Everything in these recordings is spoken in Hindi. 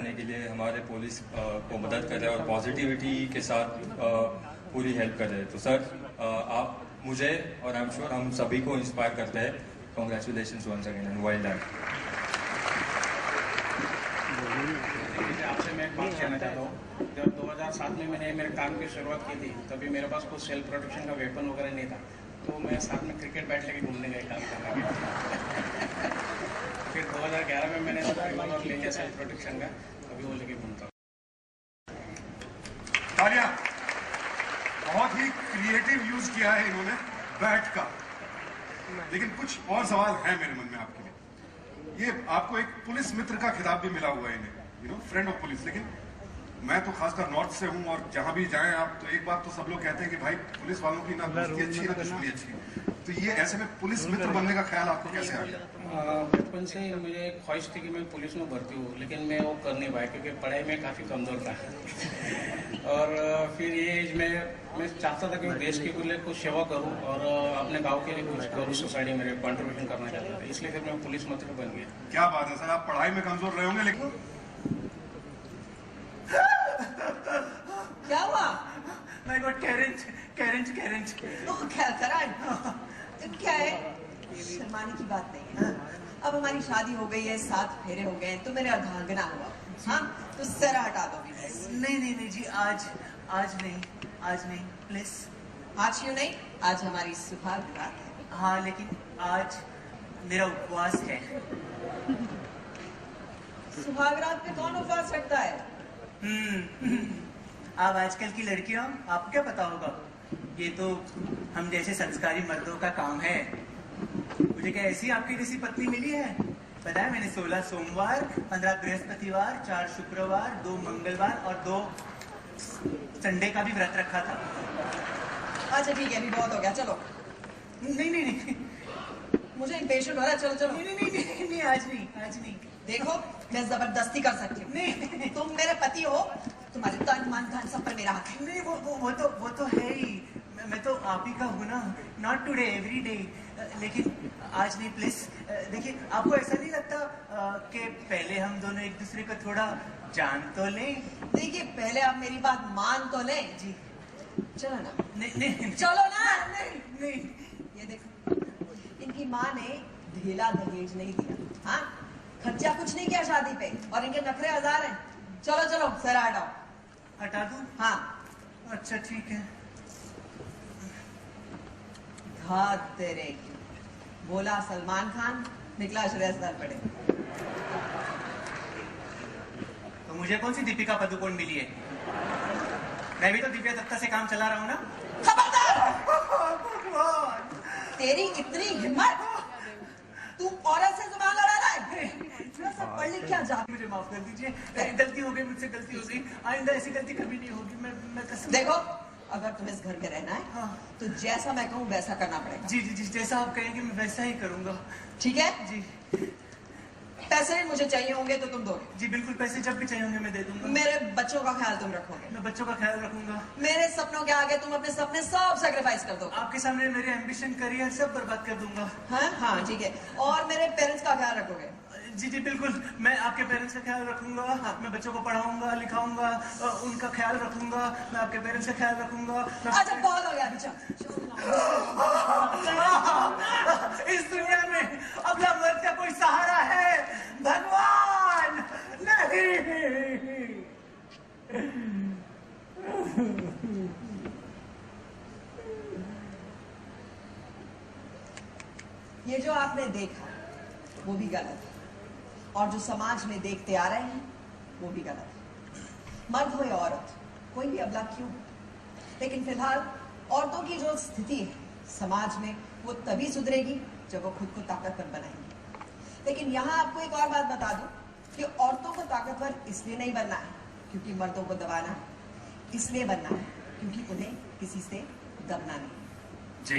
करने के लिए हमारे पुलिस को मदद कर रहे हैं और पॉजिटिविटी के साथ पूरी हेल्प कर रहे हैं। तो सर आप मुझे और आई एम श्योर हम सभी को इंस्पायर करते हैं। Congratulations once again and well done. आपसे मैं एक बात कहना चाहता हूँ। जब 2007 में मैंने मेरे काम की शुरुआत की थी तभी मेरे पास कुछ सेल्फ प्रोटेक्शन का वेपन वगैरह नहीं था, तो मैं साथ में क्रिकेट बैट लेके घूमने गए काम करने के। फिर 2011 में मैंने रिवॉल्वर ले लिया सेल्फ प्रोटेक्शन का, अभी वो लेके घूमता हूँ। तालियां। बहुत ही क्रिएटिव यूज किया है इन्होंने बैट का, लेकिन कुछ और सवाल है मेरे मन में आपके लिए। ये आपको एक पुलिस मित्र का खिताब भी मिला हुआ है इन्हें, फ्रेंड ऑफ पुलिस, लेकिन मैं तो खासकर नॉर्थ से हूं और जहां भी जाएं आप तो एक बात तो सब लोग कहते हैं कि भाई पुलिस वालों की ना दोस्ती अच्छी ना दुश्मनी अच्छी। तो ये ऐसे में पुलिस मित्र बनने का ख्याल आपको कैसे आ गया? बचपन से मुझे ख्वाहिश थी कि मैं पुलिस में भर्ती हूँ, लेकिन मैं वो कर नहीं पाया क्योंकि पढ़ाई में काफ़ी कमज़ोर था। और फिर ये एज में मैं चाहता था कि मैं देश के लिए कुछ सेवा करूँ और अपने गांव के लिए कुछ करूँ, सोसाइटी में कॉन्ट्रीब्यूशन करना चाहता था, इसलिए फिर मैं पुलिस मित्र बन गया। क्या बात है सर, आप पढ़ाई में कमजोर रहे होंगे लेकिन क्या हुआ? My God, Karen. ओह करण, क्या है? शर्माने की बात नहीं है। अब हमारी शादी हो गई है, 7 फेरे हो गए हैं, तो मेरे अर्धांगना हुआ। हाँ, तो सर हटा दो भी। नहीं जी, आज नहीं प्लीज। आज क्यों नहीं? आज हमारी सुहाग रात है। हाँ, लेकिन आज मेरा उपवास है। सुहाग रात पे कौन उपवास रखता है? अब आजकल की लड़कियों, आपको क्या पता होगा, ये तो हम जैसे संस्कारी मर्दों का काम है। मुझे क्या ऐसी आपकी जैसी पत्नी मिली है? पता है मैंने 16 सोमवार, 15 बृहस्पतिवार, 4 शुक्रवार, 2 मंगलवार और 2 संडे का भी व्रत रखा था। अच्छा ठीक है, अभी बहुत हो गया, चलो। नहीं मुझे इम्पेशेंट हो रहा है, चलो। नहीं, आज नहीं। देखो, मैं जबरदस्ती कर सकती हूँ। नहीं, तुम मेरे पति हो, तुम्हारे तन मन धन सब पर मेरा हक है। नहीं, वो तो है ही। मैं तो आप ही का हूँ ना, नॉट टुडे, एवरी डे। लेकिन आज नहीं प्लीज। देखिए, आपको ऐसा नहीं लगता कि पहले हम दोनों एक दूसरे को थोड़ा जान तो लें? देखिए, पहले आप मेरी बात मान तो लें। जी, चलो ना। नहीं चलो ना। नहीं। ये देखो, इनकी माँ ने ढेला दहेज नहीं दिया, हाँ, खर्चा कुछ नहीं किया शादी पे, और इनके नखरे 1000 हैं। चलो सर हटाओ। हटा दूं? हाँ। अच्छा ठीक है। घात तेरे की। बोला सलमान खान, निकला श्रेयस पड़े। तो मुझे कौन सी दीपिका पादुकोण मिली है? मैं भी तो दिव्या दत्ता से काम चला रहा हूँ ना। खबरदार! तेरी इतनी हिम्मत, तू औरत से जुबान लड़ा रहा है? पढ़ लिख क्या जा। मुझे माफ कर दीजिए, गलती हो गई, मुझसे गलती हो गई। आइंदा ऐसी गलती कभी नहीं होगी। मैं कसम। देखो, अगर तुम्हें इस घर में रहना है, हाँ, तो जैसा मैं कहूँ वैसा करना पड़ेगा। जी, जैसा आप कहेंगे मैं वैसा ही करूंगा। ठीक है जी। पैसे भी मुझे चाहिए होंगे तो तुम दोगे? जी बिल्कुल, पैसे जब भी चाहिए होंगे मैं दे दूंगा। मेरे बच्चों का ख्याल तुम रखोगे? मैं बच्चों का ख्याल रखूंगा। मेरे सपनों के आगे तुम अपने सपने सब सैक्रिफाइस कर दो? आपके सामने मेरे एम्बिशन, करियर सब बर्बाद कर दूंगा। हाँ ठीक है। और मेरे पेरेंट्स का ख्याल रखोगे? जी बिल्कुल, मैं आपके पेरेंट्स का ख्याल रखूंगा। हाँ। मैं बच्चों को पढ़ाऊंगा, लिखाऊंगा, उनका ख्याल रखूंगा। मैं आपके पेरेंट्स का ख्याल रखूंगा। अच्छा बहुत हो गया। इस दुनिया में अगला मर्द का कोई सहारा है? भगवान नहीं। ये जो आपने देखा वो भी गलत है, और जो समाज में देखते आ रहे हैं वो भी गलत है। मर्द हो या औरत, कोई भी अबला क्यों, लेकिन फिलहाल औरतों की जो स्थिति है समाज में वो तभी सुधरेगी जब वो खुद को ताकतवर बनाएंगी। लेकिन यहाँ आपको एक और बात बता दूं कि औरतों को ताकतवर इसलिए नहीं बनना है क्योंकि मर्दों को दबाना है, इसलिए बनना है क्योंकि उन्हें किसी से दबना नहीं। जी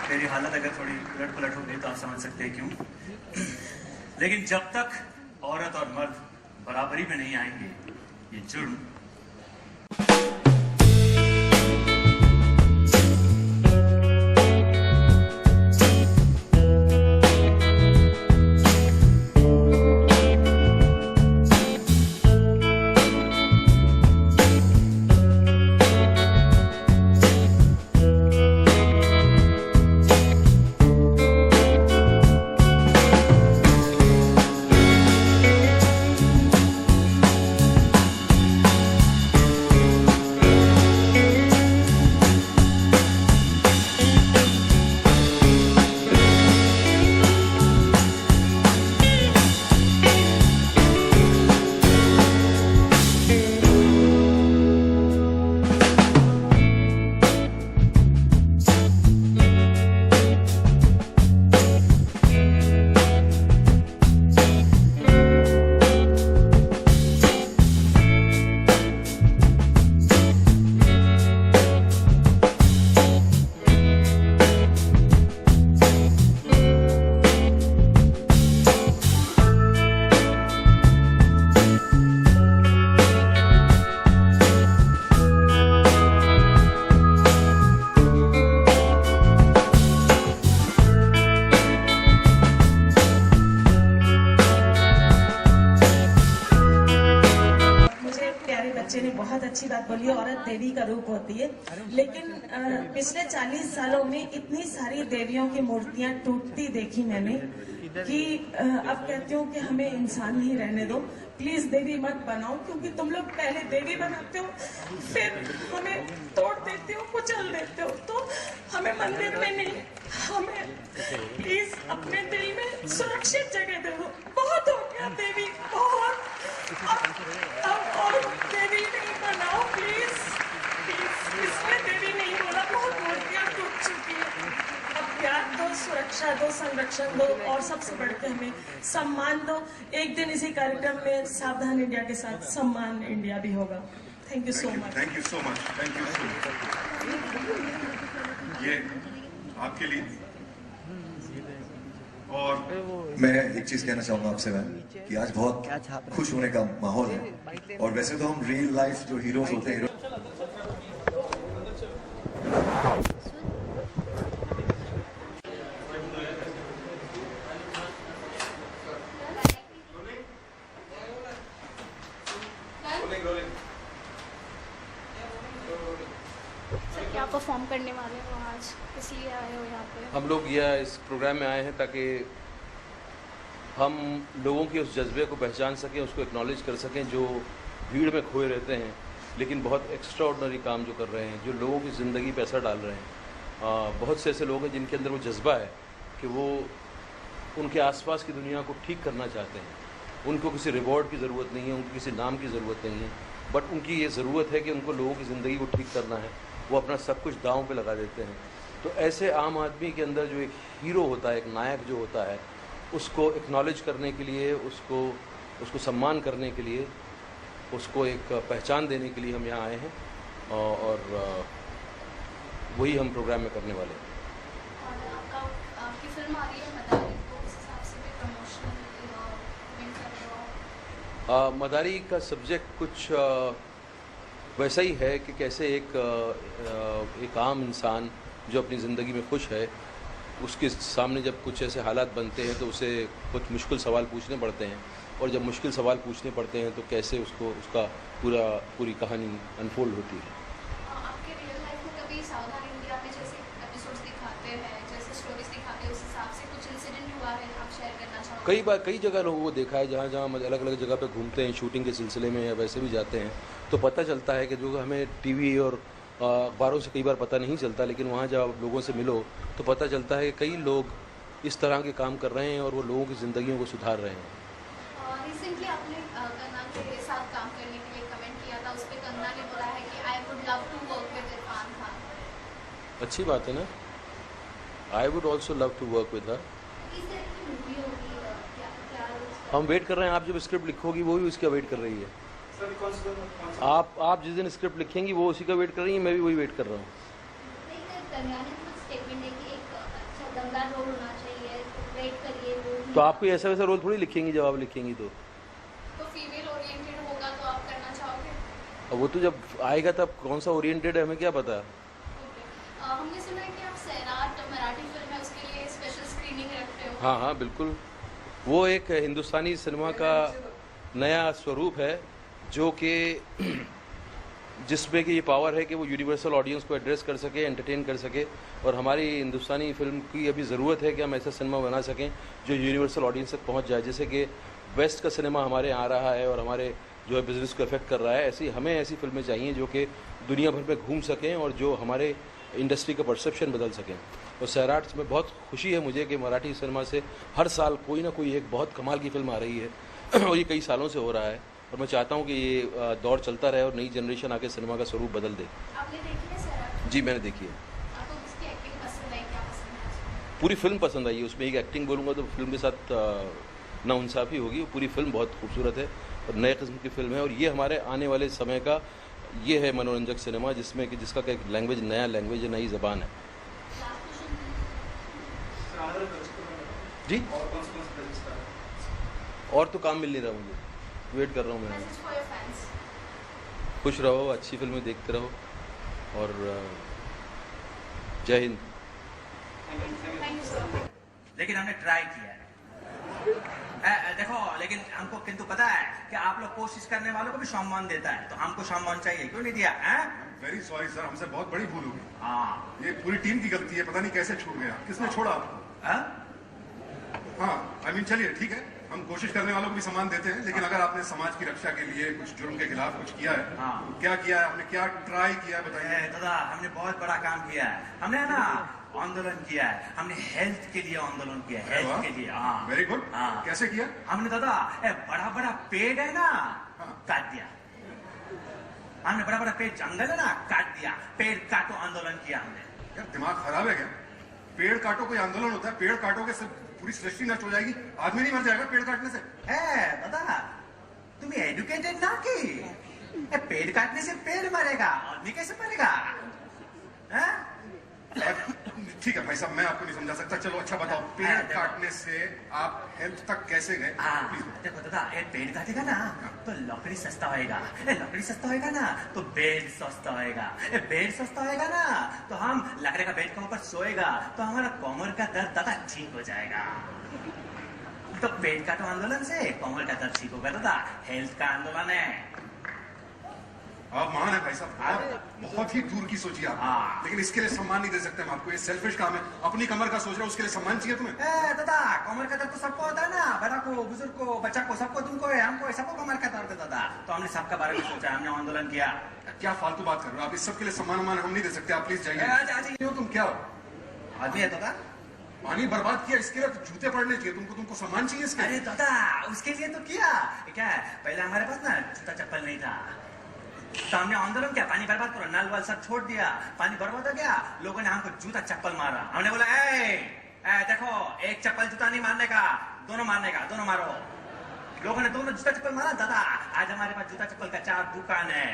मेरी हालत अगर थोड़ी उलट पुलट हो गई तो आप समझ सकते हैं क्यों। लेकिन जब तक औरत और मर्द बराबरी में नहीं आएंगे, ये जुर्म बच्चे ने बहुत अच्छी बात बोली, औरत देवी का रूप होती है, लेकिन पिछले 40 सालों में इतनी सारी देवियों की मूर्तियां टूटती देखी मैंने कि अब कहती हूँ कि हमें इंसान ही रहने दो, प्लीज देवी मत बनाओ, क्योंकि तुम लोग पहले देवी बनाते हो, फिर हमें तोड़ देते हो, कुचल देते हो, तो हमें मंदिर में नहीं, हमें प्लीज अपने दिल में सुरक्षित जगह दो। बहुत हो गया देवी, बहुत, अब और देवी नहीं बनाओ प्लीज, प्लीज। इसमें देवी नहीं बोला, बहुत मूर्तियां टूट चुकी है। अब प्यार दो, सुरक्षा दो, संरक्षण दो, और सबसे बढ़ के हमें सम्मान दो। एक दिन इसी कार्यक्रम में सावधान इंडिया के साथ सम्मान इंडिया भी होगा। Thank you so much. Thank you so much, thank you so much. ये आपके लिए। और मैं एक चीज कहना चाहूंगा आपसे मैम कि आज बहुत खुश होने का माहौल है, और वैसे तो हम रियल लाइफ जो हीरोज होते हैं, क्या परफॉर्म करने वाले हो आज, इसलिए आए हो यहाँ पे? हम लोग यह इस प्रोग्राम में आए हैं ताकि हम लोगों के उस जज्बे को पहचान सकें, उसको एक्नॉलेज कर सकें जो भीड़ में खोए रहते हैं लेकिन बहुत एक्स्ट्रा ऑर्डनरी काम जो कर रहे हैं, जो लोगों की ज़िंदगी पे असर डाल रहे हैं। बहुत से ऐसे लोग हैं जिनके अंदर वो जज्बा है कि वो उनके आसपास की दुनिया को ठीक करना चाहते हैं। उनको किसी रिवॉर्ड की ज़रूरत नहीं है, उनको किसी नाम की ज़रूरत नहीं है, बट उनकी ये ज़रूरत है कि उनको लोगों की ज़िंदगी को ठीक करना है। वो अपना सब कुछ दांव पे लगा देते हैं। तो ऐसे आम आदमी के अंदर जो एक हीरो होता है, एक नायक जो होता है, उसको एक्नॉलेज करने के लिए, उसको सम्मान करने के लिए, उसको एक पहचान देने के लिए हम यहाँ आए हैं, और वही हम प्रोग्राम में करने वाले हैं। और आपकी फिल्म आ रही है मदारी, तो उस हिसाब से भी प्रमोशनल इवेंट कर रहे हो? मदारी का सब्जेक्ट कुछ वैसा ही है कि कैसे एक आम इंसान जो अपनी ज़िंदगी में खुश है, उसके सामने जब कुछ ऐसे हालात बनते हैं तो उसे कुछ मुश्किल सवाल पूछने पड़ते हैं, और जब मुश्किल सवाल पूछने पड़ते हैं तो कैसे उसका पूरी कहानी अनफोल्ड होती है। आपके रियल लाइफ में कभी सावधान इंडिया में जैसे एपिसोड्स दिखाते हैं, जैसे स्टोरीज दिखाते हैं, उस हिसाब से कुछ इंसिडेंट हुआ है आप शेयर करना चाहोगे? कई जगह लोगों को देखा है, जहाँ अलग अलग जगह पे घूमते हैं शूटिंग के सिलसिले में या वैसे भी जाते हैं, तो पता चलता है कि जो हमें टीवी और अखबारों से कई बार पता नहीं चलता, लेकिन वहाँ जब आप लोगों से मिलो तो पता चलता है कि कई लोग इस तरह के काम कर रहे हैं और वो लोगों की ज़िंदगियों को सुधार रहे हैं। रिसेंटली आपने कंगना के साथ काम करने के लिए कमेंट किया था, उस पर कंगना ने बोला है कि I would love to work with Irfan Khan. अच्छी बात है ना, I would also love to work with her. हम वेट कर रहे हैं, आप जब स्क्रिप्ट लिखोगी वो भी उसका वेट कर रही है। आप जिस दिन स्क्रिप्ट लिखेंगी वो उसी का वेट कर रही है, मैं भी वही वेट कर रहा हूँ। तो आप कोई ऐसा वैसा रोल थोड़ी लिखेंगी, जब आप लिखेंगी तो फीमेल ओरिएंटेड होगा तो आप करना चाहोगे? अब वो तो जब आएगा तब कौन सा ओरिएंटेड है हमें क्या पता। हमने सुना है कि आप सैराट मराठी फिल्म है उसके लिए स्पेशल स्क्रीनिंग रखते हो। हाँ हाँ बिल्कुल, वो एक हिंदुस्तानी सिनेमा का नया स्वरूप है जो कि जिसमें कि ये पावर है कि वो यूनिवर्सल ऑडियंस को एड्रेस कर सके, एंटरटेन कर सके, और हमारी हिंदुस्तानी फिल्म की अभी ज़रूरत है कि हम ऐसा सिनेमा बना सकें जो यूनिवर्सल ऑडियंस तक पहुंच जाए। जैसे कि वेस्ट का सिनेमा हमारे यहाँ आ रहा है और हमारे जो है बिज़नेस को अफेक्ट कर रहा है, ऐसी हमें ऐसी फिल्में चाहिए जो कि दुनिया भर में घूम सकें और जो हमारे इंडस्ट्री का परसेप्शन बदल सकें। और सैराट में बहुत खुशी है मुझे कि मराठी सिनेमा से हर साल कोई ना कोई एक बहुत कमाल की फिल्म आ रही है और ये कई सालों से हो रहा है, और मैं चाहता हूँ कि ये दौर चलता रहे और नई जनरेशन आके सिनेमा का स्वरूप बदल दे। आपने देखी है सैराट? जी मैंने देखी है। आपको उसकी एक्टिंग पसंद आई, क्या पसंद है? पूरी फिल्म पसंद आई है। उसमें एक एक्टिंग बोलूँगा तो फिल्म के साथ नाइंसाफ़ी होगी। पूरी फिल्म बहुत खूबसूरत है और नए किस्म की फिल्म है, और ये हमारे आने वाले समय का ये है मनोरंजक सिनेमा जिसमें कि जिसका एक लैंग्वेज, नया लैंग्वेज है, नई ज़बान है। जी और तो काम मिल नहीं रहा मुझे, वेट कर रहा हूँ मैं। खुश रहो, अच्छी फिल्में देखते रहो, और जय हिंद। लेकिन हमने ट्राई किया है। देखो लेकिन हमको किंतु पता है कि आप लोग कोशिश करने वालों को भी सम्मान देता है, तो हमको सम्मान चाहिए, क्यों नहीं दिया? वेरी सॉरी सर, हमसे बहुत बड़ी भूल हो गई। हाँ, ये पूरी टीम की गलती है, पता नहीं कैसे छूट गया। किसने छोड़ा आपको? हाँ, आई मीन चलिए ठीक है, हम कोशिश करने वालों को भी सम्मान देते हैं, लेकिन अगर आपने समाज की रक्षा के लिए कुछ जुर्म के खिलाफ कुछ किया है, तो क्या किया है? हमने क्या ट्राई किया है बताइए। दादा हमने बहुत बड़ा काम किया है, हमने ना आंदोलन किया है, हमने हेल्थ के लिए आंदोलन किया है, हेल्थ के लिए। हाँ, वेरी गुड। हाँ, कैसे किया? हमने दादा बड़ा बड़ा पेड़ है ना, काट दिया। हमने बड़ा बड़ा पेड़, जंगल है ना, काट दिया। पेड़ काटो आंदोलन किया हमने। यार दिमाग खराब है क्या? पेड़ काटो कोई आंदोलन होता है? पेड़ काटोगे से पूरी सृष्टि नष्ट हो जाएगी, आदमी नहीं मर जाएगा पेड़ काटने से? दादा तुम्हें एजुकेटेड ना की, पेड़ काटने से पेड़ मरेगा, आदमी कैसे मरेगा? ठीक है भाई साहब, मैं आपको नहीं समझा सकता। चलो अच्छा बताओ, पेड़ काटने से आप हेल्थ तक कैसे गए? देखो दादा, पेड़ काटेगा ना तो लकड़ी सस्ता होएगा, लकड़ी सस्ता होएगा ना तो बेड सस्ता होएगा, बेड सस्ता होएगा ना तो हम लकड़ी का बेड के ऊपर सोएगा तो हमारा कमर का दर्द दादा ठीक हो जाएगा। तो पेड़ काटो आंदोलन से कमर का दर्द ठीक होगा दादा, हेल्थ का आंदोलन है। आप महान है भाई साहब, आप बहुत ही दूर की सोचिए आप। लेकिन इसके लिए सम्मान नहीं दे सकते हम आपको, ये सेल्फिश काम है। अपनी कमर का सोच रहे हो, उसके लिए सम्मान चाहिए तुम्हें? दादा कमर का दर्द तो सबको होता है ना, बड़ा को, बुजुर्ग को, बच्चा को, सबको, तुमको है, हमको है, सबको कमर का दर्द है दादा। तो हमने सबका बारे में सोचा, हमने आंदोलन किया। क्या फालतू बात कर रहे हो आप? इस सब के लिए सम्मान हम नहीं दे सकते, आप प्लीज जाइए। तुम क्या हो, आदमी है दादा? पानी बर्बाद किया, इसके लिए जूते पड़ने चाहिए तुमको सम्मान चाहिए इसके? अरे दादा उसके लिए तो किया क्या है, पहले हमारे पास ना जूता चप्पल नहीं था, तो हमने आंदोलन किया, पानी बर्बाद करो, नल वल सब छोड़ दिया, पानी बर्बाद हो गया, लोगों ने हमको जूता चप्पल मारा। हमने बोला देखो एक चप्पल जूता नहीं मारने का, दोनों मारने का, दोनों मारो। लोगों ने दोनों जूता चप्पल मारा दादा, आज हमारे पास जूता चप्पल का 4 दुकान है।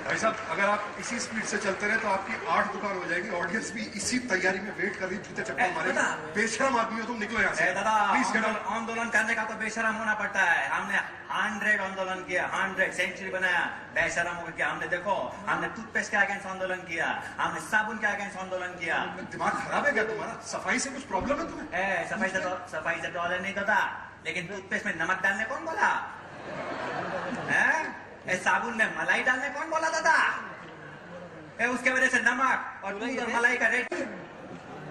भाई साहब अगर आप इसी स्पीड से चलते रहे तो आपकी 8 दुकान हो जाएगी, ऑडियंस भी इसी तैयारी में वेट कर रही, जूते चप्पल मारेगी। बेशरम आदमी हो तुम, निकलो यहाँ से दादा। प्लीज। आंदोलन करने का तो बेशरम होना पड़ता है। हमने 100 आंदोलन किया, 100 सेंचुरी बनाया, बेशरम हो गया। हमने देखो, हमने टूथपेस्ट के अगेंस्ट आंदोलन किया, हमने साबुन के अगेंस्ट आंदोलन किया। दिमाग खराब है क्या तुम्हारा? सफाई से कुछ प्रॉब्लम है तुम्हें? सफाई से डॉलर नहीं दादा, लेकिन टूथपेस्ट में नमक डालने कौन बोला? साबुन में मलाई डालने कौन बोला दादा? उसके वजह से नमक और दूध और मलाई का रेट।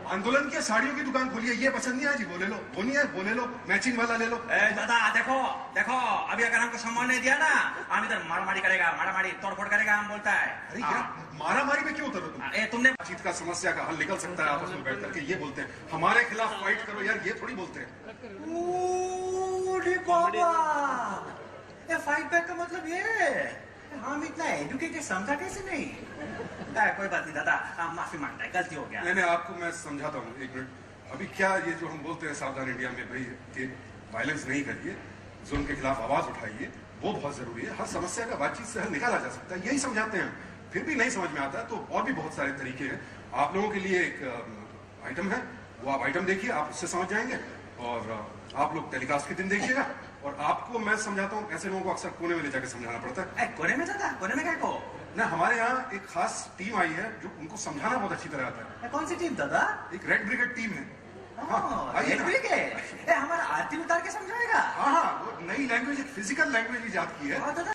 आंदोलन की साड़ियों की दुकान खोलिए, ये पसंद नहीं है जी, बोले लो, वो नहीं है, बोले लो, मैचिंग वाला ले लो। दादा देखो देखो, अभी अगर हमको सम्मान नहीं दिया ना, हम इधर मारामारी करेगा, मारामारी तोड़फोड़ करेगा, हम बोलता है। अरे क्या मारामारी में क्यों उतरो तुम? तुमने बातचीत का समस्या का हल निकल सकता है आपस में बैठ करके, ये बोलते हैं हमारे खिलाफ फाइट करो यार, ये थोड़ी बोलते हैं। फाइट बैक का मतलब ये, हम इतना एजुकेटेड समझा कैसे नहीं? कोई बात नहीं दादा, माफी मांगता है, गलती हो गया। नहीं आपको मैं समझाता हूँ, एक मिनट। अभी क्या ये जो हम बोलते हैं सावधान इंडिया में भाई कि वायलेंस नहीं करिए, जुल्म के खिलाफ आवाज उठाइए, वो बहुत जरूरी है। हर समस्या का बातचीत से हल निकाला जा सकता है, यही समझाते हैं। फिर भी नहीं समझ में आता है तो और भी बहुत सारे तरीके हैं। आप लोगों के लिए एक आइटम है, वो आप आइटम देखिए, आप उससे समझ जाएंगे। और आप लोग टेलीकास्ट के दिन देखिएगा, और आपको मैं समझाता हूँ। ऐसे लोगों को अक्सर कोने में ले जाकर समझाना पड़ता है। कोने में जाता? कोने में क्या को? ना, हमारे यहाँ एक खास टीम आई है जो उनको समझाना बहुत अच्छी तरह आता है। कौन सी टीम दादा? एक रेड ब्रिगेड टीम है। हमारा आरती उतार के समझाएगा? हाँ, वो नई लैंग्वेज, एक फिजिकल लैंग्वेज इजाद की है।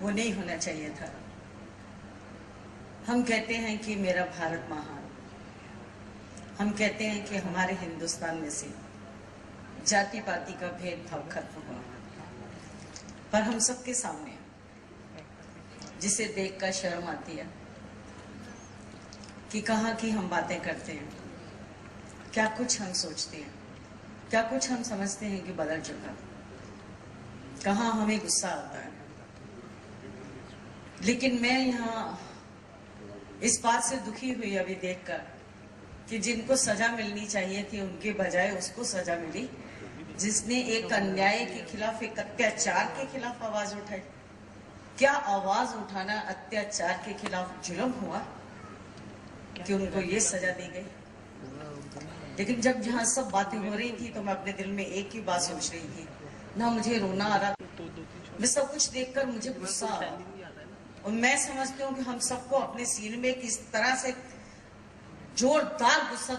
वो नहीं होना चाहिए था। हम कहते हैं कि मेरा भारत महान, हम कहते हैं कि हमारे हिंदुस्तान में से जाति पाति का भेदभाव खत्म हुआ, पर हम सबके सामने जिसे देखकर शर्म आती है कि कहाँ की हम बातें करते हैं, क्या कुछ हम सोचते हैं, क्या कुछ हम समझते हैं कि बदल चुका, कहाँ हमें गुस्सा आता है। लेकिन मैं यहाँ इस बात से दुखी हुई अभी देखकर कि जिनको सजा मिलनी चाहिए थी उनके बजाय उसको सजा मिली जिसने एक अन्याय के खिलाफ, एक अत्याचार के खिलाफ आवाज उठाई। क्या आवाज उठाना अत्याचार के खिलाफ जुल्म हुआ कि उनको ये सजा दी गई? लेकिन जब जहां सब बातें हो रही थी तो मैं अपने दिल में एक ही बात सोच रही थी, ना मुझे रोना आ रहा, मैं सब कुछ देखकर मुझे गुस्सा आ रहा। और मैं समझती हूँ कि हम सबको अपने सीने में किस तरह से जोरदार गुस्सा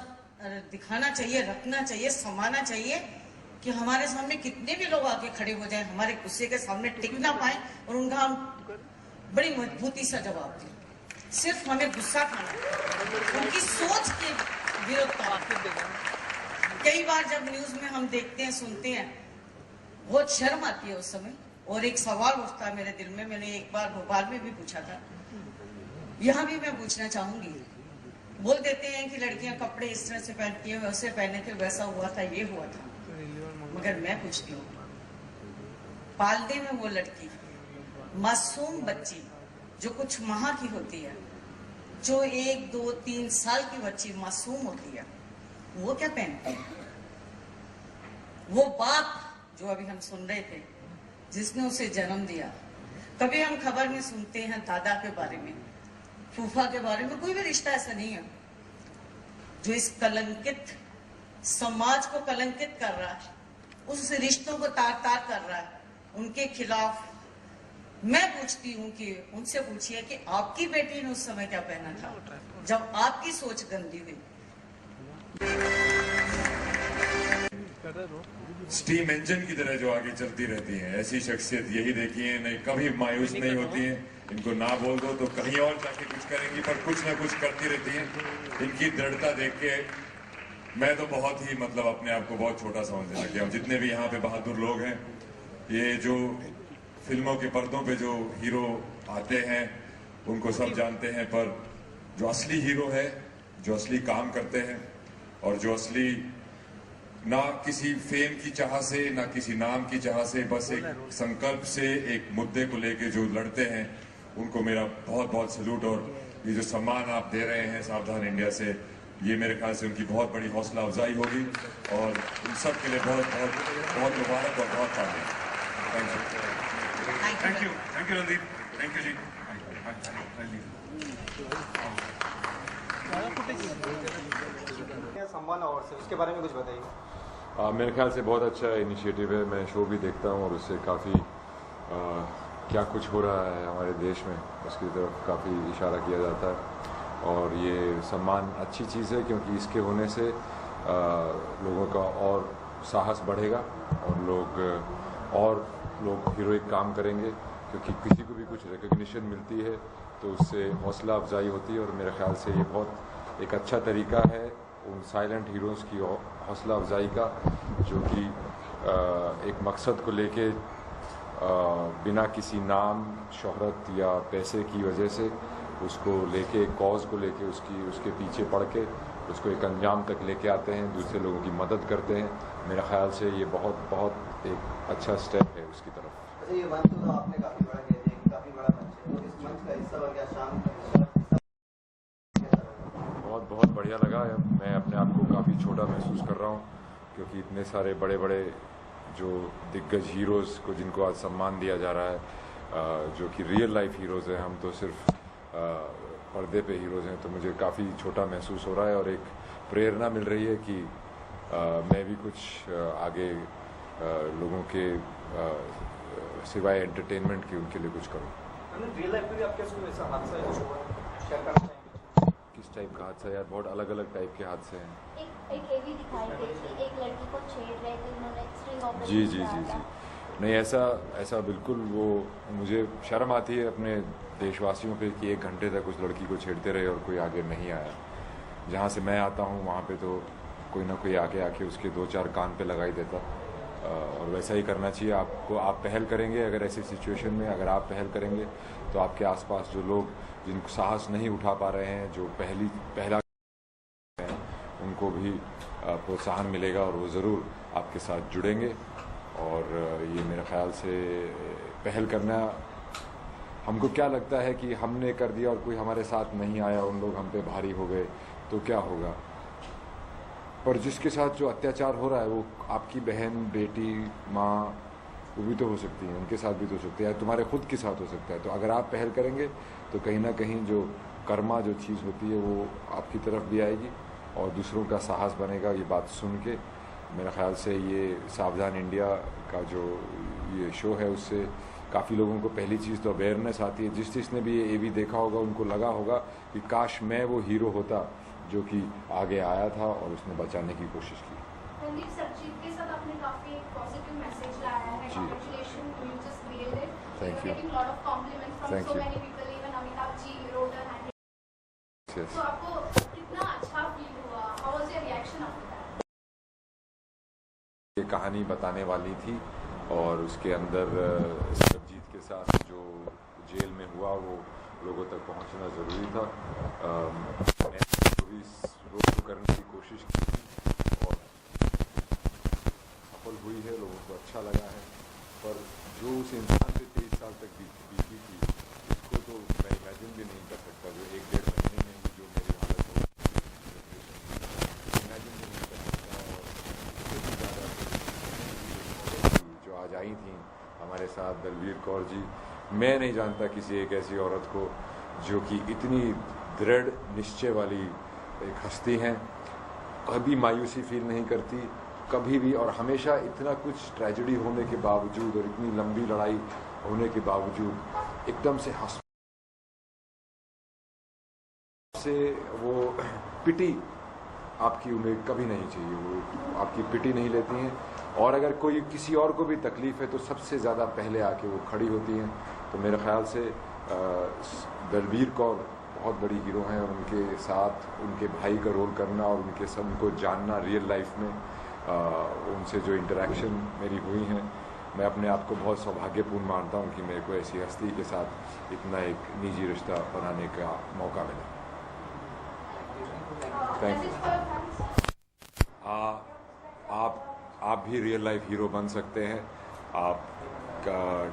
दिखाना चाहिए, रखना चाहिए, समाना चाहिए कि हमारे सामने कितने भी लोग आके खड़े हो जाएं, हमारे गुस्से के सामने टिक ना पाए और उनका हम बड़ी मजबूती से जवाब दें। सिर्फ हमें गुस्सा खाना, उनकी सोच के विरोध करना। कई बार जब न्यूज में हम देखते हैं, सुनते हैं, बहुत शर्म आती है उस समय। और एक सवाल उठता है मेरे दिल में, मैंने एक बार भोपाल में भी पूछा था, यहाँ भी मैं पूछना चाहूंगी। बोल देते हैं कि लड़कियां कपड़े इस तरह से पहनती हैं, वैसे पहने थे, वैसा हुआ था, ये हुआ था। मगर मैं पूछती हूँ, पालने में वो लड़की, मासूम बच्ची जो कुछ माह की होती है, जो 1, 2, 3 साल की बच्ची मासूम होती है, वो क्या पहनती है? वो बाप जो अभी हम सुन रहे थे जिसने उसे जन्म दिया, कभी हम खबर में सुनते हैं दादा के बारे में, फूफा के बारे में, कोई भी रिश्ता ऐसा नहीं है जो इस कलंकित समाज को कलंकित कर रहा है, उस रिश्तों को तार तार कर रहा है। उनके खिलाफ मैं पूछती हूँ कि उनसे पूछिए कि आपकी बेटी ने उस समय क्या पहना था जब आपकी सोच गंदी हुई। स्टीम इंजन की तरह जो आगे चलती रहती हैं, ऐसी शख्सियत यही देखी है, नहीं कभी मायूस नहीं होती हैं। इनको ना बोल दो तो कहीं और जाके कुछ करेंगी, पर कुछ ना कुछ करती रहती हैं। इनकी दृढ़ता देख के मैं तो बहुत ही अपने आप को बहुत छोटा समझने लग गया हूँ। जितने भी यहाँ पे बहादुर लोग हैं, ये जो फिल्मों के पर्दों पे जो हीरो आते हैं उनको सब जानते हैं, पर जो असली हीरो है, जो असली काम करते हैं और जो असली ना किसी फेम की चाह से, ना किसी नाम की चाह से, बस एक संकल्प से एक मुद्दे को लेके जो लड़ते हैं, उनको मेरा बहुत बहुत सैल्यूट। और ये जो सम्मान आप दे रहे हैं सावधान इंडिया से, ये मेरे ख्याल से उनकी बहुत बड़ी हौसला अफजाई होगी और उन सब के लिए बहुत बहुत बहुत मुबारक और बहुत तालियां। Thank you Randeep, thank you ji. सम्मान अवार्ड से उसके बारे में कुछ बताइए। मेरे ख्याल से बहुत अच्छा इनिशिएटिव है। मैं शो भी देखता हूँ और उससे काफ़ी क्या कुछ हो रहा है हमारे देश में उसकी तरफ काफ़ी इशारा किया जाता है और ये सम्मान अच्छी चीज़ है, क्योंकि इसके होने से लोगों का और साहस बढ़ेगा और लोग हीरोइक काम करेंगे, क्योंकि किसी को भी कुछ रिकग्निशन मिलती है तो उससे हौसला अफजाई होती है। और मेरे ख्याल से ये बहुत एक अच्छा तरीका है उन साइलेंट हीरोज़ की हौसला अफजाई का, जो कि एक मकसद को लेके बिना किसी नाम, शोहरत या पैसे की वजह से उसको लेके, कॉज को लेके उसके पीछे पड़ के उसको एक अंजाम तक लेके आते हैं, दूसरे लोगों की मदद करते हैं। मेरे ख्याल से ये बहुत एक अच्छा स्टेप है उसकी तरफ। अच्छा, ये मंच तो आपने काफी बड़ा कह दिया, काफी बड़ा मंच है, तो इस मंच का हिस्सा हो गया शाम बहुत बढ़िया लगा। मैं अपने आप को काफ़ी छोटा महसूस कर रहा हूँ, क्योंकि इतने सारे बड़े बड़े जो दिग्गज हीरोज़ को जिनको आज सम्मान दिया जा रहा है, जो कि रियल लाइफ हीरोज़ हैं, हम तो सिर्फ पर्दे पे हीरोज़ हैं, तो मुझे काफ़ी छोटा महसूस हो रहा है और एक प्रेरणा मिल रही है कि मैं भी कुछ आगे लोगों के सिवाय एंटरटेनमेंट के उनके लिए कुछ करूँ। रियल लाइफ में भी आपके साथ ऐसा हादसा है जो शेयर करना चाहेंगे? किस टाइप का हादसा? यार बहुत अलग अलग टाइप के हादसे हैं। एक ये भी दिखाई गई थी, एक लड़की को छेड़ रहे थे, उन्होंने स्ट्रिंग ऑपरेशन जी नहीं, ऐसा बिल्कुल, वो मुझे शर्म आती है अपने देशवासियों पे कि 1 घंटे तक उस लड़की को छेड़ते रहे और कोई आगे नहीं आया। जहाँ से मैं आता हूँ वहाँ पे तो कोई ना कोई आके उसके 2-4 कान पे लगाई देता, और वैसा ही करना चाहिए आपको। आप पहल करेंगे अगर ऐसी सिचुएशन में, अगर आप पहल करेंगे तो आपके आसपास जो लोग जिनको साहस नहीं उठा पा रहे हैं, जो पहला हैं, उनको भी प्रोत्साहन मिलेगा और वो ज़रूर आपके साथ जुड़ेंगे। और ये मेरे ख्याल से पहल करना, हमको क्या लगता है कि हमने कर दिया और कोई हमारे साथ नहीं आया, उन लोग हम पे भारी हो गए तो क्या होगा। पर जिसके साथ जो अत्याचार हो रहा है वो आपकी बहन, बेटी, माँ, वो भी तो हो सकती है, उनके साथ भी तो हो सकती है, तुम्हारे खुद के साथ हो सकता है। तो अगर आप पहल करेंगे तो कहीं ना कहीं जो कर्मा जो चीज़ होती है वो आपकी तरफ भी आएगी और दूसरों का साहस बनेगा। ये बात सुन के मेरा ख्याल से ये सावधान इंडिया का जो ये शो है उससे काफ़ी लोगों को पहली चीज़ तो अवेयरनेस आती है। जिसने भी ये भी देखा होगा उनको लगा होगा कि काश मैं वो हीरो होता जो कि आगे आया था और उसने बचाने की कोशिश की। रणदीप सर, जीत के साथ आपने काफी एक पॉजिटिव मैसेज लाया है। Congratulation, you just nailed it. Thank you. Getting lot of compliments from so many people, even Amitabh ji wrote and तो आपको कितना अच्छा फील हुआ? How was your reaction after that? ये कहानी बताने वाली थी और उसके अंदर सरबजीत के साथ जो जेल में हुआ वो लोगों तक पहुंचना ज़रूरी था। मैंने भी इस रोल को करने की कोशिश की थी और सफल हुई है, लोगों को अच्छा लगा है। पर जो उस इंसान से 23 साल तक बीती थी उसको तो मैं इमेजिन भी नहीं कर सकता। जो 1-1.5 महीने में ही जो मेरी हालत हो, इमेजिन भी नहीं कर सकता। और उससे भी ज़्यादा जो आज आई थी हमारे साथ दलवीर कौर जी, मैं नहीं जानता किसी एक ऐसी औरत को जो कि इतनी दृढ़ निश्चय वाली एक हस्ती हैं, कभी मायूसी फील नहीं करती कभी भी, और हमेशा इतना कुछ ट्रेजेडी होने के बावजूद और इतनी लंबी लड़ाई होने के बावजूद एकदम से हंस से वो पिटी आपकी उन्हें कभी नहीं चाहिए, वो आपकी पिटी नहीं लेती हैं। और अगर कोई किसी और को भी तकलीफ है तो सबसे ज़्यादा पहले आके वो खड़ी होती हैं। तो मेरे ख्याल से दलवीर कौर बहुत बड़ी हीरो हैं और उनके साथ उनके भाई का रोल करना और उनके सब उनको जानना रियल लाइफ में, उनसे जो इंटरेक्शन मेरी हुई हैं, मैं अपने आप को बहुत सौभाग्यपूर्ण मानता हूं कि मेरे को ऐसी हस्ती के साथ इतना एक निजी रिश्ता बनाने का मौका मिला। Thank you. आप भी रियल लाइफ हीरो बन सकते हैं। आप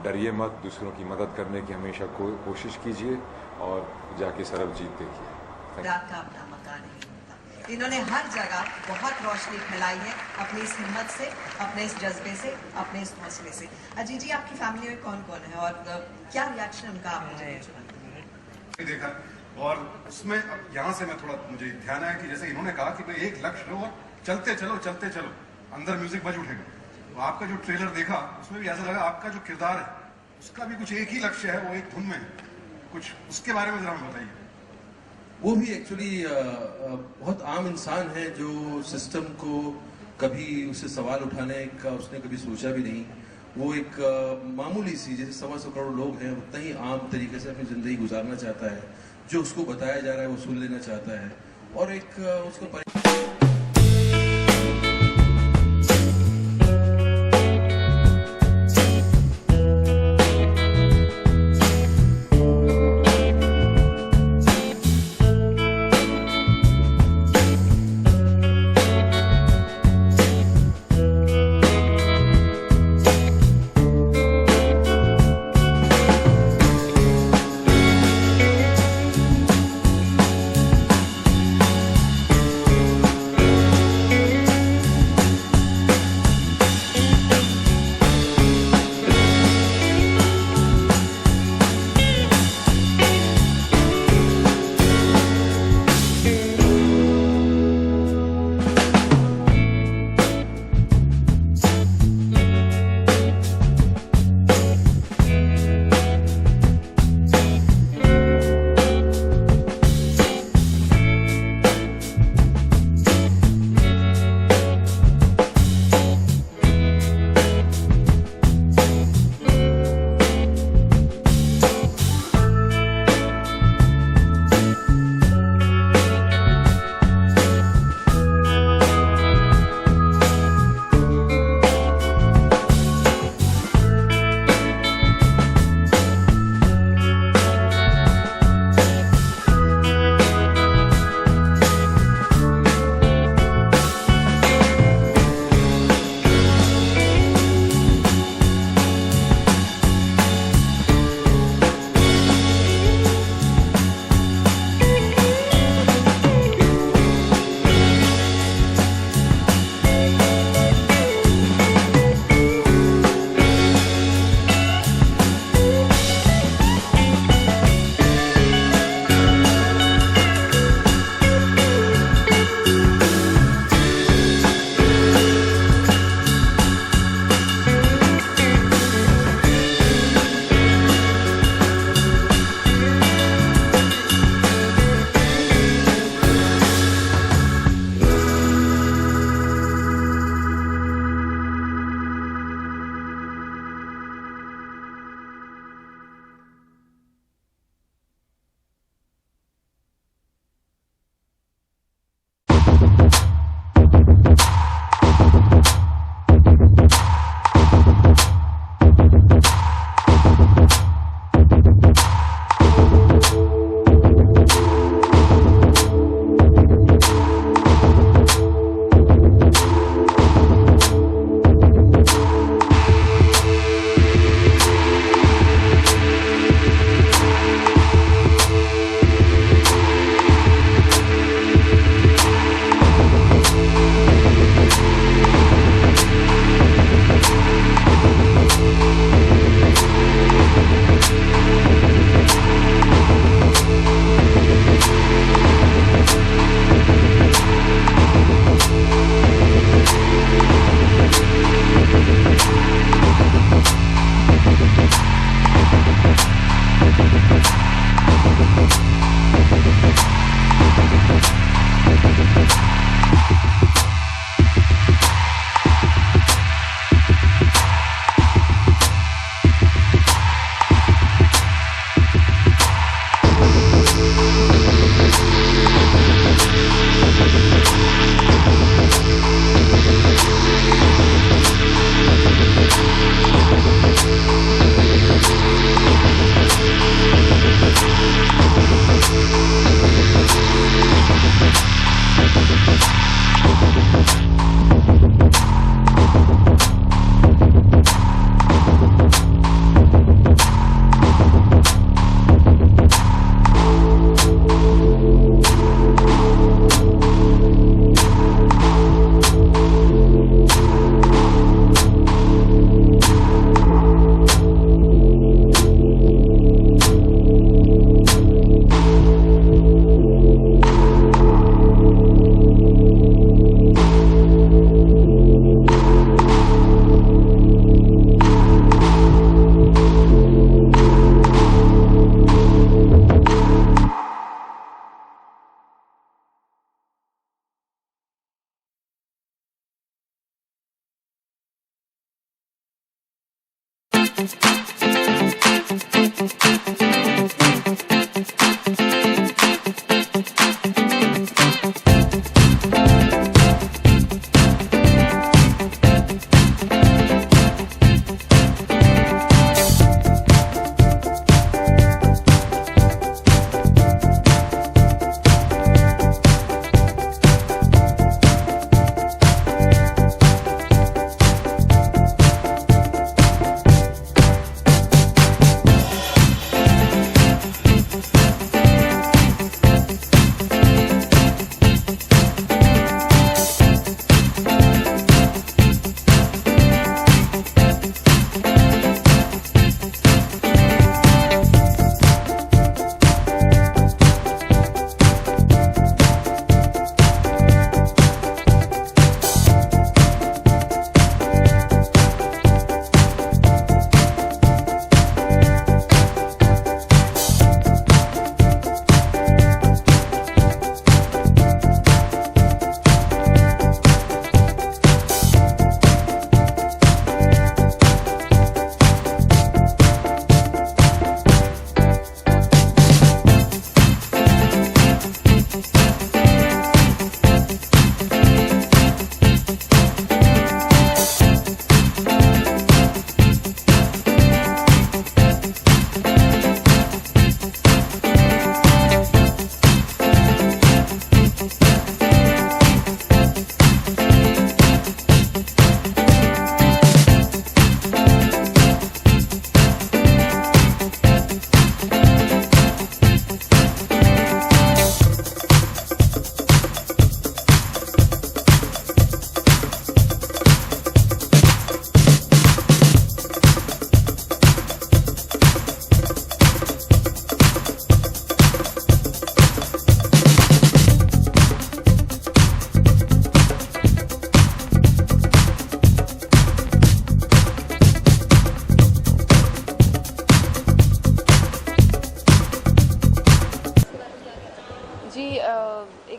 डरिए मत, दूसरों की मदद करने की हमेशा कोशिश कीजिए और जाके सरबजीत देखिए। रात का अपना मकान नहीं होता। इन्होंने हर जगह बहुत रोशनी फैलाई है अपनी इस हिम्मत से, अपने इस जज्बे से, अपने इस हौसले से। अजीत जी, आपकी फैमिली में कौन कौन है और क्या रिएक्शन उनका आपने देखा? और उसमें यहाँ से मैं थोड़ा, मुझे ध्यान आया कि जैसे इन्होंने कहा कि भाई एक लक्ष्य लो और चलते चलो, अंदर म्यूजिक बज उठेगा। तो आपका जो ट्रेलर देखा उसमें भी ऐसा लगा आपका जो किरदार है उसका भी कुछ एक ही लक्ष्य है, वो एक धुन में है। कुछ उसके बारे में जरा हमें बताइए। वो भी एक्चुअली बहुत आम इंसान है जो सिस्टम को कभी उससे सवाल उठाने का उसने कभी सोचा भी नहीं। वो एक मामूली सी, जैसे 125 करोड़ लोग हैं, उतना ही आम तरीके से अपनी जिंदगी गुजारना चाहता है। जो उसको बताया जा रहा है वो सुन लेना चाहता है और एक उसको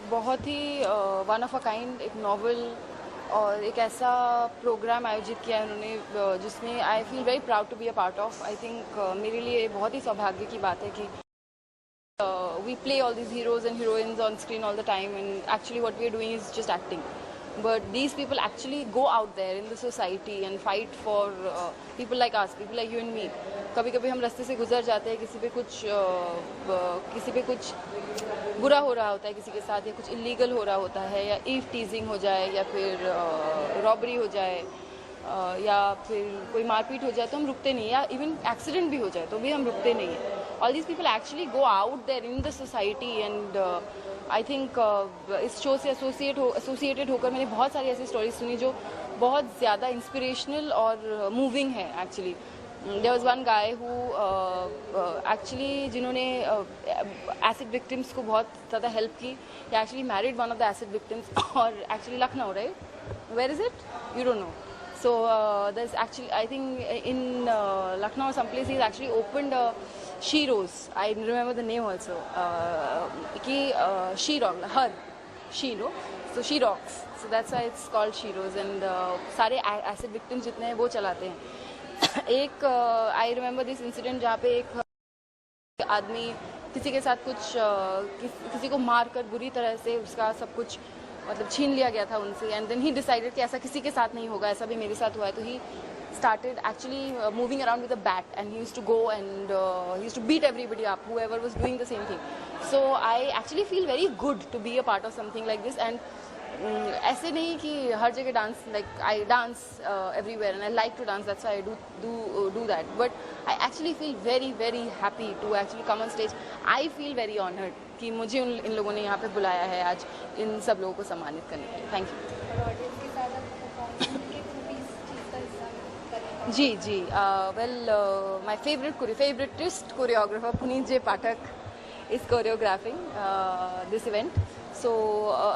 बहुत ही वन ऑफ अ काइंड एक नॉवल और एक ऐसा प्रोग्राम आयोजित किया है उन्होंने जिसमें I feel very proud to be a part of. I think मेरे लिए बहुत ही सौभाग्य की बात है कि we play all these heroes and heroines on screen all the time, and actually what we are doing is just acting. But these people actually go out there in the society and fight for people like us, people like you and me. कभी कभी हम रास्ते से गुजर जाते हैं, किसी पे कुछ बुरा हो रहा होता है किसी के साथ, या कुछ इलीगल हो रहा होता है, या ईव टीजिंग हो जाए, या फिर रॉबरी हो जाए, या फिर कोई मारपीट हो जाए, तो हम रुकते नहीं, या इवन एक्सीडेंट भी हो जाए तो भी हम रुकते नहीं हैं. All these people actually go out there in the society, and I think इस शो से एसोसिएटेड होकर मैंने बहुत सारी ऐसी स्टोरीज सुनी जो बहुत ज़्यादा इंस्पिरेशनल और मूविंग है. Actually there was one guy who actually जिन्होंने एसिड विक्टिम्स को बहुत ज़्यादा हेल्प की. he actually married one of the acid victims और actually Lucknow, right? Where is it? You don't know. So there's actually, I think in Lucknow or someplace, he's actually opened She Rose. I remember the name also. She Rock, her, she, no? So She Rocks. So that's why it's called She Rose. And सारे acid victims जितने हैं वो चलाते हैं. एक I remember this incident जहाँ पे एक आदमी किसी के साथ किसी को मारकर बुरी तरह से उसका सब कुछ मतलब छीन लिया गया था उनसे, एंड देन ही डिसाइडेड कि ऐसा किसी के साथ नहीं होगा, ऐसा भी मेरे साथ हुआ है. तो ही started actually moving around with a bat, and he used to go and he used to beat everybody up, whoever was doing the same thing. So I actually feel very good to be a part of something like this. And ऐसे नहीं कि हर जगह dance, like I dance everywhere and I like to dance, that's why I do that. But I actually feel very very happy to actually come on stage. I feel very honored कि मुझे इन लोगों ने यहाँ पे बुलाया है आज इन सब लोगों को सम्मानित करने के लिए. Thank you. जी well my favouritest choreographer Puneet J Pathak is choreographing this event. So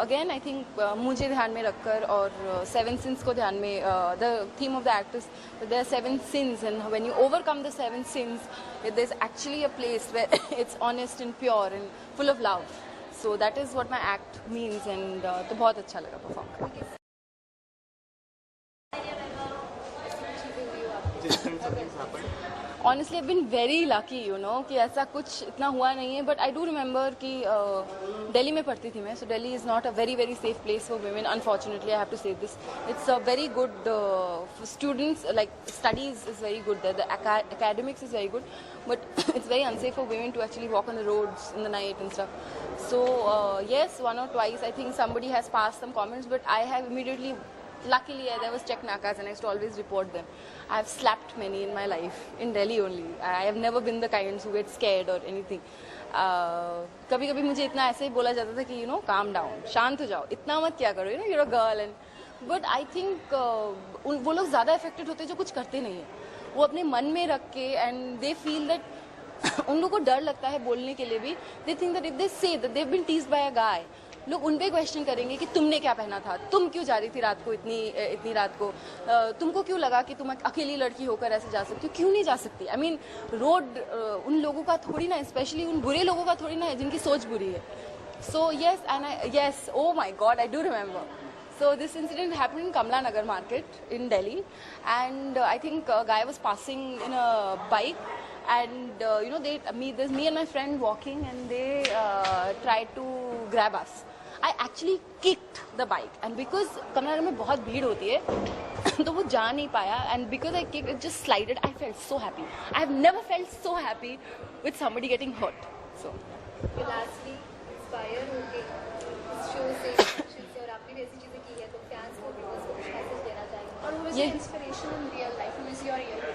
again I think मुझे ध्यान में रखकर और 7 sins को ध्यान में, the theme of the act is that there are 7 sins, and when you overcome the 7 sins, there's actually a place where it's honest and pure and full of love. So that is what my act means, and तो बहुत अच्छा लगा perform करके. Just something's happened. Honestly I been very lucky कि ऐसा कुछ इतना हुआ नहीं है. बट आई डू रिमेंबर कि दिल्ली में पढ़ती थी मैं. So Delhi is not a very very safe place for women. Unfortunately, I have to say this. It's a very good for students, like studies is very good there. The academics is very good, but it's very unsafe for women to actually walk on the roads in the night and stuff. So yes, one or twice I think somebody has passed some comments, but I have immediately, luckily there was check nakas and I used to always report them. I have slapped many in my life in Delhi only. I have never been the kinds who get scared or anything. कभी कभी मुझे इतना ऐसे ही बोला जाता था कि calm down, शांत हो जाओ, इतना मत क्या करो, you're a girl. And but I think वो लोग ज़्यादा affected होते जो कुछ करते नहीं है. वो अपने मन में रख के and they feel that उन लोगों को डर लगता है बोलने के लिए भी. They think that if they say that they've been teased by a guy, लोग उन पे क्वेश्चन करेंगे कि तुमने क्या पहना था, तुम क्यों जा रही थी रात को इतनी रात को, तुमको क्यों लगा कि तुम अकेली लड़की होकर ऐसे जा सकती हो, क्यों नहीं जा सकती. आई मीन रोड उन लोगों का थोड़ी ना, स्पेशली उन बुरे लोगों का थोड़ी ना है जिनकी सोच बुरी है. सो yes, oh my God, I do remember. So this incident happened in Kamla Nagar market in Delhi, and I think a guy was passing in a bike, and there's me and my friend walking, and they tried to grab us. I actually kicked the bike, and because Kamla Nagar में बहुत भीड़ होती है तो वो जा नहीं पाया, and because I kicked it just slided. I felt so happy. I have never felt so happy with somebody getting hurt. So lastly, inspire होके इस शो से और आपने भी ऐसी चीजें की है तो फैंस को व्यूअर्स को कुछ मैसेज देना चाहिए. और who is your inspiration in real life? Who is your hero?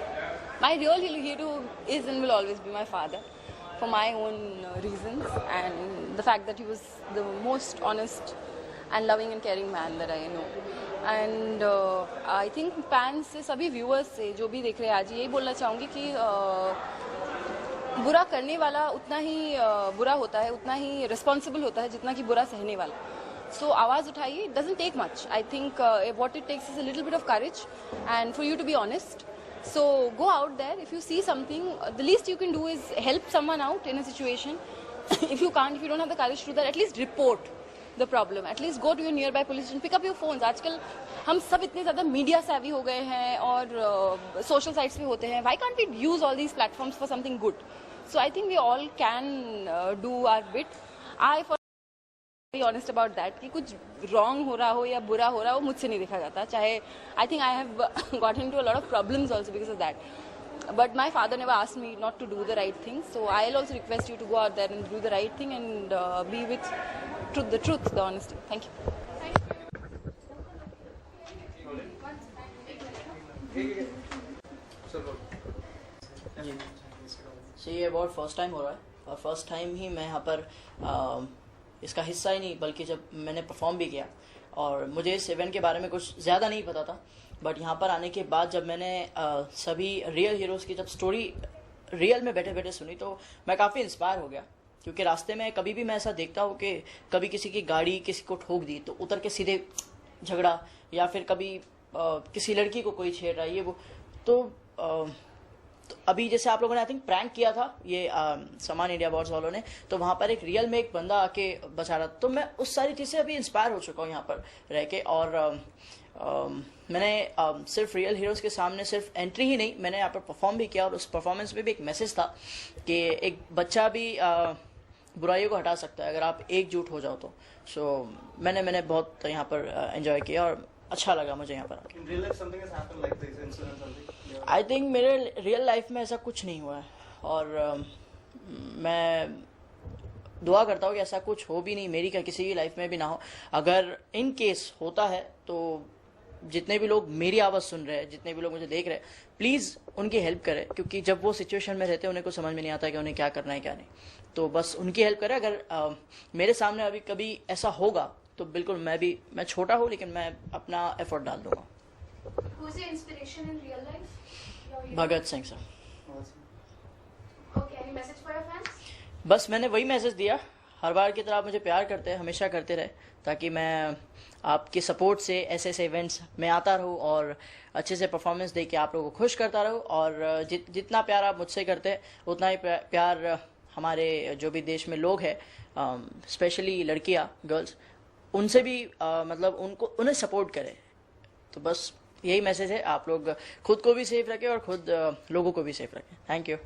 My real hero is and will always be my father, for my own reasons, and the fact that he was the most honest and loving and caring man that I know. And I think fans से सभी viewers से जो भी देख रहे हैं आज यही बोलना चाहूँगी कि बुरा करने वाला उतना ही बुरा होता है, उतना ही responsible होता है जितना कि बुरा सहने वाला. So आवाज़ उठाइए. It doesn't take much. I think what it takes is a little bit of courage and for you to be honest. So go out there. If you see something, the least you can do is help someone out in a situation. If you don't have the courage to do that, at least report the problem. At least go to your nearby police station, pick up your phones. आजकल हम सब इतने ज़्यादा मीडिया savvy हो गए हैं और social sites पे होते हैं. Why can't we use all these platforms for something good? So I think we all can do our bit. I for be honest about that कि कुछ wrong हो रहा हो या बुरा हो रहा हो मुझसे नहीं देखा जाता. चाहे I think I have gotten into a lot of problems also because of that. But my father never asked me not to do the right thing. So I'll also request you to go out there and do the right thing and be with the truth, the honesty. Thank you. ये अवार्ड फर्स्ट टाइम हो रहा है और फर्स्ट टाइम ही मैं यहाँ पर इसका हिस्सा ही नहीं बल्कि जब मैंने परफॉर्म भी किया और मुझे इस इवेंट के बारे में कुछ ज़्यादा नहीं पता था. बट यहाँ पर आने के बाद जब मैंने सभी रियल हीरोज़ की जब स्टोरी रियल में बैठे बैठे सुनी तो मैं काफ़ी इंस्पायर हो गया. क्योंकि रास्ते में कभी भी मैं ऐसा देखता हूँ कि कभी किसी की गाड़ी किसी को ठोक दी तो उतर के सीधे झगड़ा या फिर कभी किसी लड़की को कोई छेड़ रहा है ये वो. तो अभी जैसे आप लोगों ने आई थिंक प्रैंक किया था ये समान इंडिया अवार्ड्स वालों ने, तो वहाँ पर एक रियल में एक बंदा आके बचा रहा. तो मैं उस सारी चीज़ से अभी इंस्पायर हो चुका हूँ यहाँ पर रह के. और मैंने सिर्फ रियल हीरोज़ के सामने सिर्फ एंट्री ही नहीं, मैंने यहाँ पर परफॉर्म भी किया और उस परफॉर्मेंस में भी एक मैसेज था कि एक बच्चा भी बुराइयों को हटा सकता है अगर आप एकजुट हो जाओ तो. सो मैंने बहुत यहाँ पर एंजॉय किया और अच्छा लगा मुझे यहाँ पर. आई थिंक मेरे रियल लाइफ में ऐसा कुछ नहीं हुआ है और मैं दुआ करता हूँ कि ऐसा कुछ हो भी नहीं, मेरी क्या किसी की लाइफ में भी ना हो. अगर इन केस होता है तो जितने भी लोग मेरी आवाज़ सुन रहे हैं, जितने भी लोग मुझे देख रहे हैं, प्लीज़ उनकी हेल्प करें. क्योंकि जब वो सिचुएशन में रहते हैं उन्हें को समझ में नहीं आता कि उन्हें क्या करना है क्या नहीं. तो बस उनकी हेल्प करें. अगर मेरे सामने अभी कभी ऐसा होगा तो बिल्कुल मैं छोटा हूँ लेकिन मैं अपना एफर्ट डाल दूंगा. Who's your inspiration in real life? Bhagat Singh sir. Okay, any message for your fans? बस मैंने वही मैसेज दिया, हर बार की तरह आप मुझे प्यार करते हैं, हमेशा करते रहे ताकि मैं आपके सपोर्ट से ऐसे ऐसे इवेंट्स में आता रहूँ और अच्छे से परफॉर्मेंस दे के आप लोगों को खुश करता रहूँ. और जितना प्यार आप मुझसे करते हैं उतना ही प्यार हमारे जो भी देश में लोग हैं, स्पेशली लड़कियाँ गर्ल्स, उनसे भी मतलब उन्हें सपोर्ट करें. तो बस यही मैसेज है, आप लोग खुद को भी सेफ रखें और खुद लोगों को भी सेफ रखें। Thank you.